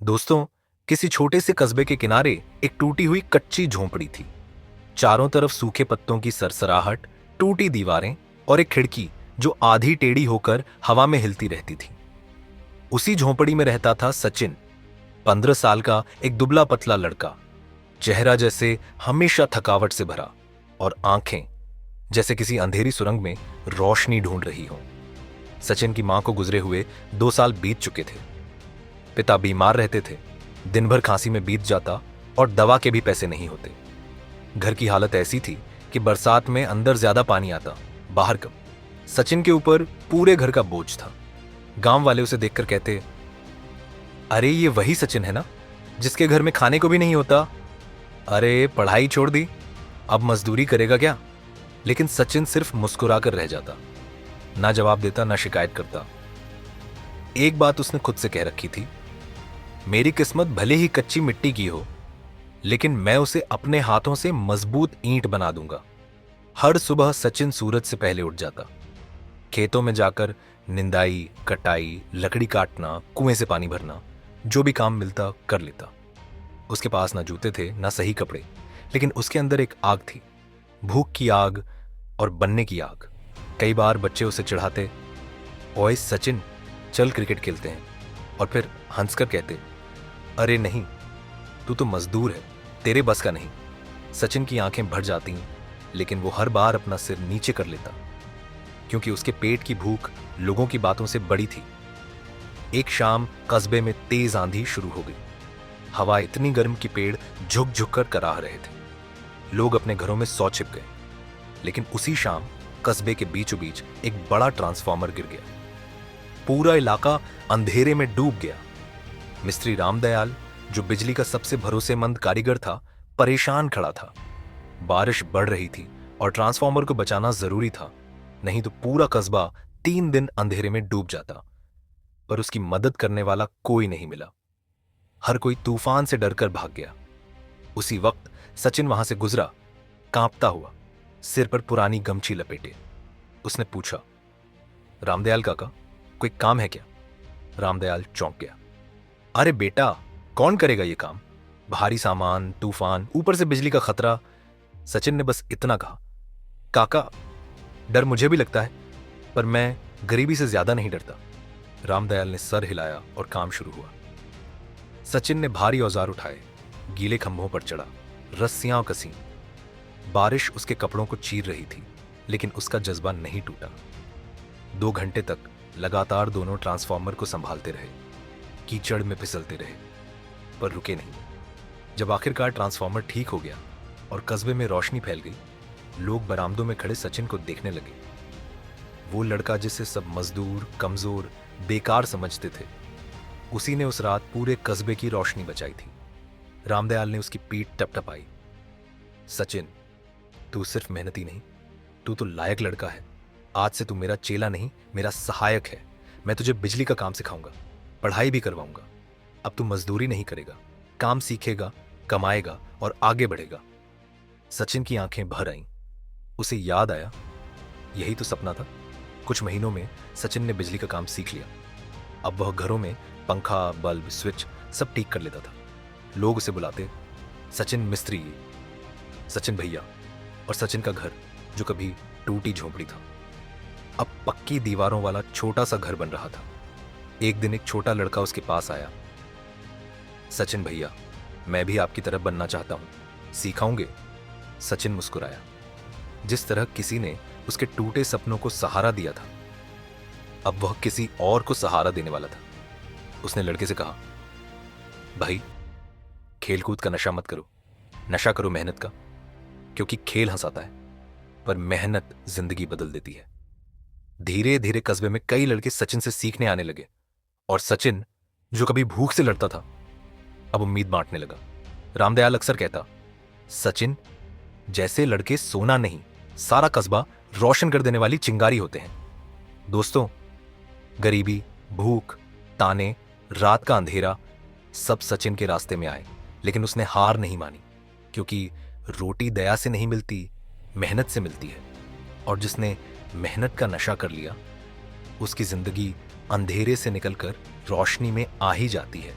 दोस्तों, किसी छोटे से कस्बे के किनारे एक टूटी हुई कच्ची झोंपड़ी थी। चारों तरफ सूखे पत्तों की सरसराहट, टूटी दीवारें और एक खिड़की जो आधी टेढ़ी होकर हवा में हिलती रहती थी। उसी झोंपड़ी में रहता था सचिन, 15 साल का एक दुबला पतला लड़का। चेहरा जैसे हमेशा थकावट से भरा और आंखें जैसे किसी अंधेरी सुरंग में रोशनी ढूंढ रही हो। सचिन की मां को गुजरे हुए 2 साल बीत चुके थे। पिता बीमार रहते थे, दिन भर खांसी में बीत जाता और दवा के भी पैसे नहीं होते। घर की हालत ऐसी थी कि बरसात में अंदर ज्यादा पानी आता, बाहर कम। सचिन के ऊपर पूरे घर का बोझ था। गांव वाले उसे देखकर कहते, अरे ये वही सचिन है ना, जिसके घर में खाने को भी नहीं होता। अरे पढ़ाई छोड़ दी, अब मजदूरी करेगा क्या। लेकिन सचिन सिर्फ मुस्कुरा कर रह जाता, ना जवाब देता ना शिकायत करता। एक बात उसने खुद से कह रखी थी, मेरी किस्मत भले ही कच्ची मिट्टी की हो, लेकिन मैं उसे अपने हाथों से मजबूत ईंट बना दूंगा। हर सुबह सचिन सूरज से पहले उठ जाता। खेतों में जाकर निंदाई, कटाई, लकड़ी काटना, कुएं से पानी भरना, जो भी काम मिलता कर लेता। उसके पास ना जूते थे ना सही कपड़े, लेकिन उसके अंदर एक आग थी, भूख की आग और बनने की आग। कई बार बच्चे उसे चिढ़ाते, ओए सचिन चल क्रिकेट खेलते हैं, और फिर हंसकर कहते, अरे नहीं, तू तो मजदूर है, तेरे बस का नहीं। सचिन की आंखें भर जाती, लेकिन वो हर बार अपना सिर नीचे कर लेता, क्योंकि उसके पेट की भूख लोगों की बातों से बड़ी थी। एक शाम कस्बे में तेज आंधी शुरू हो गई। हवा इतनी गर्म कि पेड़ झुक झुक कर कराह रहे थे। लोग अपने घरों में सौ छिप गए। लेकिन उसी शाम कस्बे के बीचों बीच एक बड़ा ट्रांसफार्मर गिर गया। पूरा इलाका अंधेरे में डूब गया। मिस्त्री रामदयाल, जो बिजली का सबसे भरोसेमंद कारीगर था, परेशान खड़ा था। बारिश बढ़ रही थी और ट्रांसफार्मर को बचाना जरूरी था, नहीं तो पूरा कस्बा 3 दिन अंधेरे में डूब जाता। पर उसकी मदद करने वाला कोई नहीं मिला। हर कोई तूफान से डरकर भाग गया। उसी वक्त सचिन वहां से गुजरा, कांपता हुआ, सिर पर पुरानी गमछी लपेटे। उसने पूछा, रामदयाल काका, कोई काम है क्या? रामदयाल चौंक गया। अरे बेटा, कौन करेगा ये काम? भारी सामान, तूफान, ऊपर से बिजली का खतरा। सचिन ने बस इतना कहा, काका डर मुझे भी लगता है, पर मैं गरीबी से ज्यादा नहीं डरता। रामदयाल ने सर हिलाया और काम शुरू हुआ। सचिन ने भारी औजार उठाए, गीले खंभों पर चढ़ा, रस्सियां कसी। बारिश उसके कपड़ों को चीर रही थी, लेकिन उसका जज्बा नहीं टूटा। 2 घंटे तक लगातार दोनों ट्रांसफार्मर को संभालते रहे, कीचड़ में फिसलते रहे, पर रुके नहीं। जब आखिरकार ट्रांसफार्मर ठीक हो गया और कस्बे में रोशनी फैल गई, लोग बरामदों में खड़े सचिन को देखने लगे। वो लड़का जिसे सब मजदूर, कमजोर, बेकार समझते थे, उसी ने उस रात पूरे कस्बे की रोशनी बचाई थी। रामदयाल ने उसकी पीठ टपटपाई। सचिन, तू सिर्फ मेहनती नहीं, तू तो लायक लड़का है। आज से तू मेरा चेला नहीं, मेरा सहायक है। मैं तुझे बिजली का काम सिखाऊंगा, पढ़ाई भी करवाऊंगा। अब तू मजदूरी नहीं करेगा, काम सीखेगा, कमाएगा और आगे बढ़ेगा। सचिन की आंखें भर आईं। उसे याद आया, यही तो सपना था। कुछ महीनों में सचिन ने बिजली का काम सीख लिया। अब वह घरों में पंखा, बल्ब, स्विच सब ठीक कर लेता था। लोग उसे बुलाते, सचिन मिस्त्री, सचिन भैया। और सचिन का घर, जो कभी टूटी झोंपड़ी था, अब पक्की दीवारों वाला छोटा सा घर बन रहा था। एक दिन एक छोटा लड़का उसके पास आया। सचिन भैया, मैं भी आपकी तरफ बनना चाहता हूं, सिखाओगे? सचिन मुस्कुराया। जिस तरह किसी ने उसके टूटे सपनों को सहारा दिया था, अब वह किसी और को सहारा देने वाला था। उसने लड़के से कहा, भाई, खेलकूद का नशा मत करो, नशा करो मेहनत का, क्योंकि खेल हंसाता है, पर मेहनत जिंदगी बदल देती है। धीरे धीरे कस्बे में कई लड़के सचिन से सीखने आने लगे, और सचिन, जो कभी भूख से लड़ता था, अब उम्मीद बांटने लगा। रामदयाल अक्सर कहता, सचिन जैसे लड़के सोना नहीं, सारा कस्बा रोशन कर देने वाली चिंगारी होते हैं। दोस्तों, गरीबी, भूख, ताने, रात का अंधेरा सब सचिन के रास्ते में आए, लेकिन उसने हार नहीं मानी, क्योंकि रोटी दया से नहीं मिलती, मेहनत से मिलती है। और जिसने मेहनत का नशा कर लिया, उसकी जिंदगी अंधेरे से निकलकर रोशनी में आ ही जाती है।